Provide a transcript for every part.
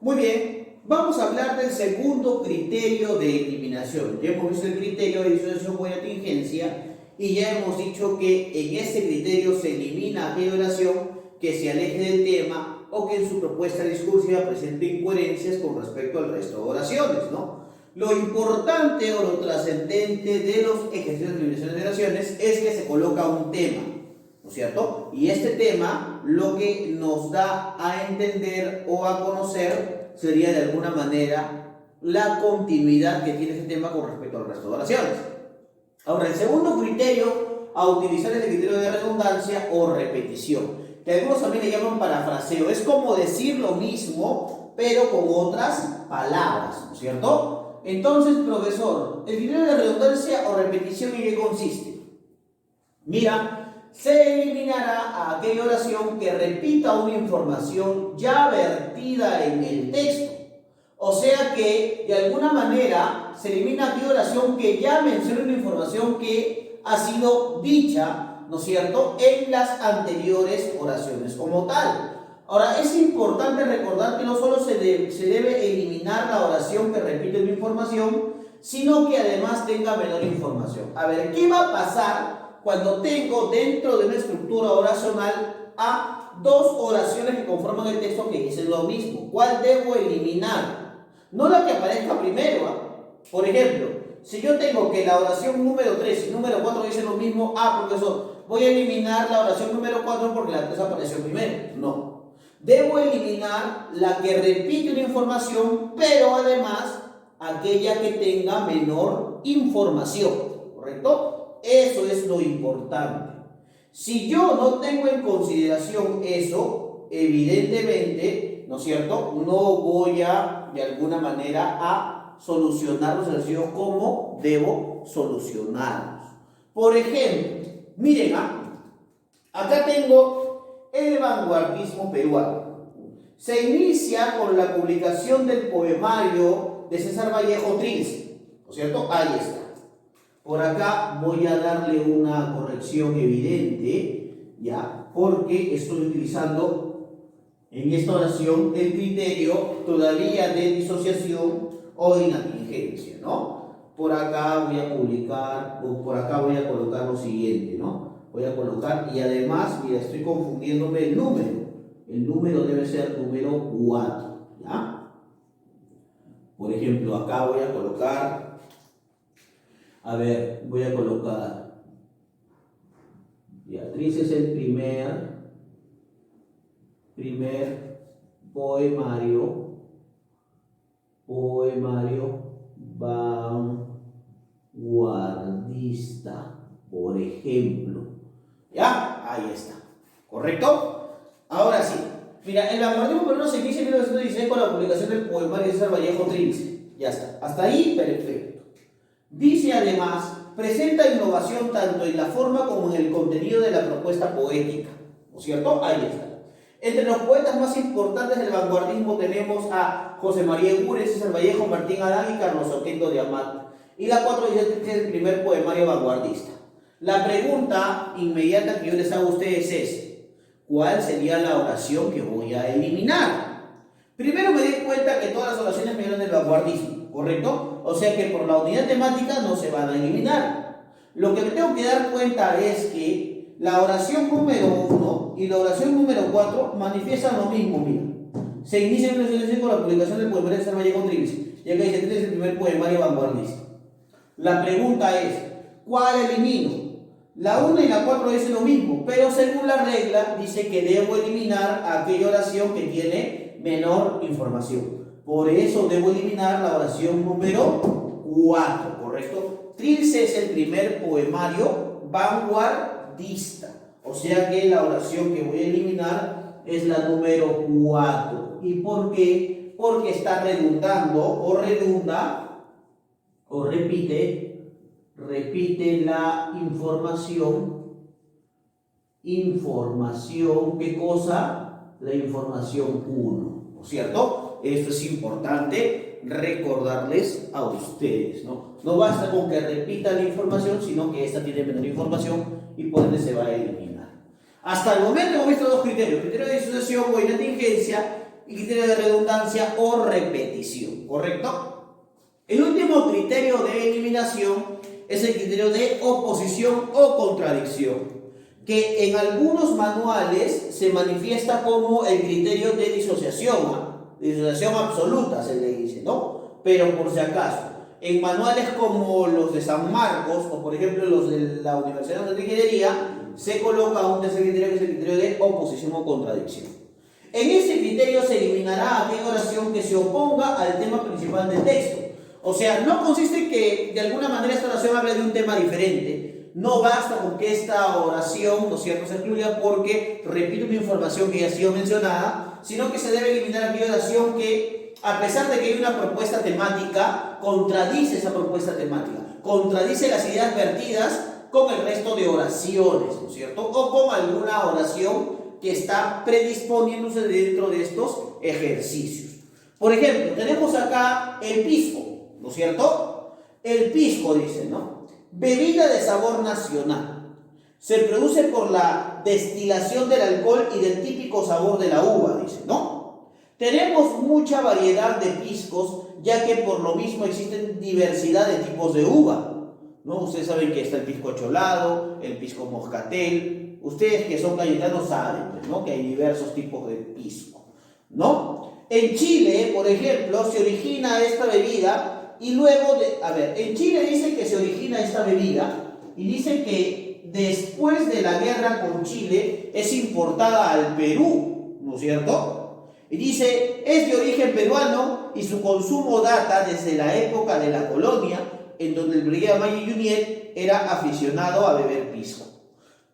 Muy bien, vamos a hablar del segundo criterio de eliminación. Ya hemos visto el criterio de disociación por atingencia y ya hemos dicho que en este criterio se elimina aquella oración que se aleje del tema o que en su propuesta discursiva presente incoherencias con respecto al resto de oraciones, ¿no? Lo importante o lo trascendente de los ejercicios de eliminación de oraciones es que se coloca un tema, ¿no es cierto? Y este tema lo que nos da a entender o a conocer sería de alguna manera la continuidad que tiene ese tema con respecto al resto de oraciones. Ahora, el segundo criterio a utilizar es el criterio de redundancia o repetición, que algunos también le llaman parafraseo. Es como decir lo mismo, pero con otras palabras, ¿no es cierto? Entonces, profesor, el criterio de redundancia o repetición, ¿en qué consiste? Mira, se eliminará a aquella oración que repita una información ya vertida en el texto. O sea que, de alguna manera, se elimina aquella oración que ya menciona una información que ha sido dicha, ¿no es cierto?, en las anteriores oraciones como tal. Ahora, es importante recordar que no solo se debe eliminar la oración que repite una información, sino que además tenga menor información. A ver, ¿qué va a pasar cuando tengo dentro de una estructura oracional a dos oraciones que conforman el texto que dicen lo mismo? ¿Cuál debo eliminar? No la que aparezca primero, ¿eh? Por ejemplo, si yo tengo que la oración número 3 y número 4 dicen lo mismo, profesor, voy a eliminar la oración número 4 porque la 3 apareció primero. No. Debo eliminar la que repite una información, pero además aquella que tenga menor información, ¿correcto? Eso es lo importante. Si yo no tengo en consideración eso, evidentemente, ¿no es cierto?, no voy a, de alguna manera, a solucionar los ejercicios como debo solucionarlos. Por ejemplo, miren, acá tengo el vanguardismo peruano. Se inicia con la publicación del poemario de César Vallejo Trilce, ¿no es cierto? Ahí está. Por acá voy a darle una corrección evidente, ¿ya? Porque estoy utilizando en esta oración el criterio todavía de disociación o inatingencia, ¿no? Por acá voy a publicar, o por acá voy a colocar lo siguiente, ¿no? Voy a colocar, y además, mira, estoy confundiéndome el número. El número debe ser número 4, ¿ya? Por ejemplo, acá voy a colocar, voy a colocar, Beatriz es el primer poemario vanguardista, por ejemplo. ¿Ya? Ahí está. ¿Correcto? Ahora sí. Mira, el vanguardismo peruano se inicia en 1916 con la publicación del poemario de César Vallejo Trilce. Ya está. Hasta ahí, perfecto. Dice además, presenta innovación tanto en la forma como en el contenido de la propuesta poética. ¿No es cierto? Ahí está. Entre los poetas más importantes del vanguardismo tenemos a José María Egures, César Vallejo, Martín Adán y Carlos Oquendo de Amat. Y la 4 dice que es el primer poemario vanguardista. La pregunta inmediata que yo les hago a ustedes es, ¿cuál sería la oración que voy a eliminar? Primero me di cuenta que todas las oraciones me vienen del vanguardismo, ¿correcto? O sea que por la unidad temática no se van a eliminar. Lo que me tengo que dar cuenta es que la oración número 1 y la oración número 4 manifiestan lo mismo, mira. Se inicia en 1916 con la publicación del poemario de César Vallejo Trilce. Y acá dice, este es el primer poemario vanguardista. La pregunta es, ¿cuál elimino? La 1 y la 4 dicen lo mismo, pero según la regla dice que debo eliminar aquella oración que tiene menor información. Por eso debo eliminar la oración número 4, ¿correcto? Trilce es el primer poemario vanguardista. O sea que la oración que voy a eliminar es la número 4. ¿Y por qué? Porque está redundando o redunda o repite la información, ¿qué cosa? La información 1, ¿no es cierto? Esto es importante recordarles a ustedes, ¿no? No basta con que repita la información, sino que esta tiene menor información y por ende se va a eliminar. Hasta el momento hemos visto dos criterios, criterio de disociación o inatingencia, y criterio de redundancia o repetición, ¿correcto? El último criterio de eliminación es el criterio de oposición o contradicción, que en algunos manuales se manifiesta como el criterio de disociación, disociación absoluta se le dice, ¿no? Pero por si acaso, en manuales como los de San Marcos o por ejemplo los de la Universidad de Ingeniería, se coloca un tercer criterio que es el criterio de oposición o contradicción. En ese criterio se eliminará aquella oración que se oponga al tema principal del texto. O sea, no consiste en que de alguna manera esta oración hable de un tema diferente. No basta con que esta oración, ¿no es cierto?, se excluya porque repite una información que ya ha sido mencionada, sino que se debe eliminar aquella oración que, a pesar de que hay una propuesta temática, contradice esa propuesta temática, contradice las ideas vertidas con el resto de oraciones, ¿no es cierto?, o con alguna oración que está predisponiéndose dentro de estos ejercicios. Por ejemplo, tenemos acá el pisco, ¿no es cierto? El pisco dice, ¿no? Bebida de sabor nacional. Se produce por la destilación del alcohol y del típico sabor de la uva, dice, ¿no? Tenemos mucha variedad de piscos, ya que por lo mismo existen diversidad de tipos de uva, ¿no? Ustedes saben que está el pisco cholado, el pisco moscatel. Ustedes que son cayetanos saben, ¿no?, que hay diversos tipos de pisco, ¿no? En Chile, por ejemplo, se origina esta bebida y luego en Chile dice que se origina esta bebida y dice que después de la guerra con Chile es importada al Perú, ¿no es cierto? Y dice, es de origen peruano y su consumo data desde la época de la colonia, en donde el brigadier Maggi Junyent era aficionado a beber pisco.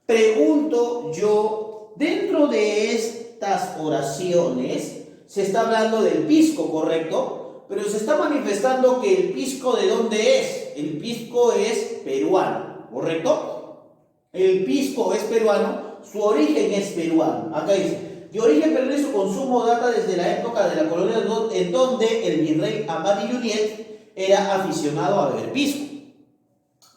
Pregunto yo, dentro de estas oraciones se está hablando del pisco, ¿correcto? Pero se está manifestando que el pisco, ¿de dónde es? El pisco es peruano, ¿correcto? El pisco es peruano, su origen es peruano. Acá dice, de origen peruano y su consumo data desde la época de la colonia en donde el virrey Amati Junyent era aficionado a beber pisco.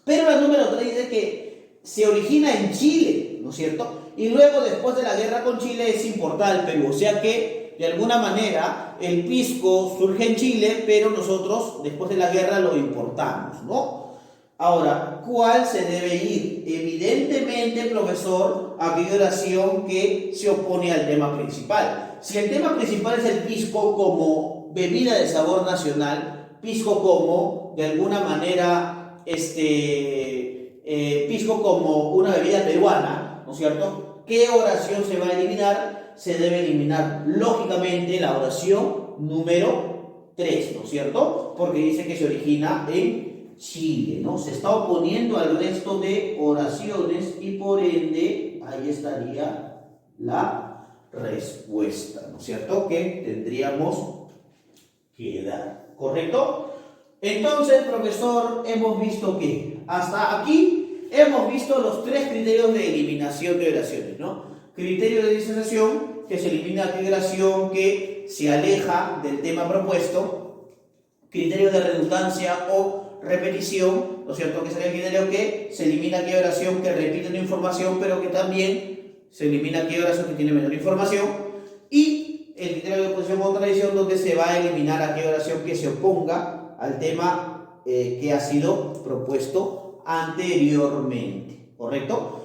Pero la número 3 dice que se origina en Chile, ¿no es cierto? Y luego, después de la guerra con Chile, es importada al Perú. O sea que, de alguna manera, el pisco surge en Chile, pero nosotros, después de la guerra, lo importamos, ¿no? Ahora, ¿cuál se debe ir? Evidentemente, profesor, aquella oración que se opone al tema principal. Si el tema principal es el pisco como bebida de sabor nacional, pisco como, de alguna manera, pisco como una bebida peruana, ¿no es cierto? ¿Qué oración se va a eliminar? Se debe eliminar, lógicamente, la oración número 3, ¿no es cierto? Porque dice que se origina en Chile, ¿no? Se está oponiendo al resto de oraciones y por ende ahí estaría la respuesta, ¿no es cierto?, que tendríamos que dar, ¿correcto? Entonces, profesor, hemos visto que hasta aquí hemos visto los 3 criterios de eliminación de oraciones, ¿no? Criterio de disociación, que se elimina aquella oración que se aleja del tema propuesto. Criterio de redundancia o repetición, ¿no es cierto?, que sería el criterio que se elimina aquella oración que repite una información, pero que también se elimina aquella oración que tiene menor información. Y el criterio de oposición o contradicción, donde se va a eliminar aquella oración que se oponga al tema que ha sido propuesto anteriormente, ¿correcto?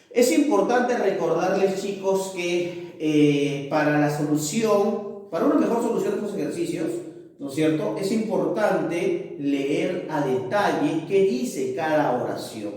Es importante recordarles, chicos, que para una mejor solución de estos ejercicios, ¿no es cierto?, es importante leer a detalle qué dice cada oración,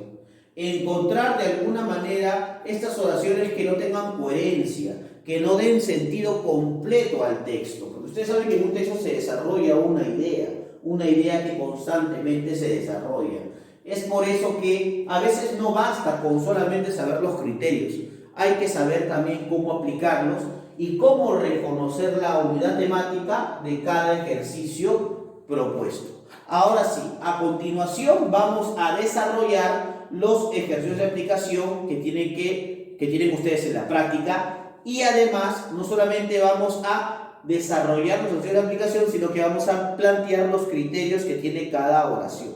encontrar de alguna manera estas oraciones que no tengan coherencia, que no den sentido completo al texto, porque ustedes saben que en un texto se desarrolla una idea que constantemente se desarrolla. Es por eso que a veces no basta con solamente saber los criterios, hay que saber también cómo aplicarlos y cómo reconocer la unidad temática de cada ejercicio propuesto. Ahora sí, a continuación vamos a desarrollar los ejercicios de aplicación que tienen ustedes en la práctica, y además no solamente vamos a desarrollar los ejercicios de aplicación, sino que vamos a plantear los criterios que tiene cada oración.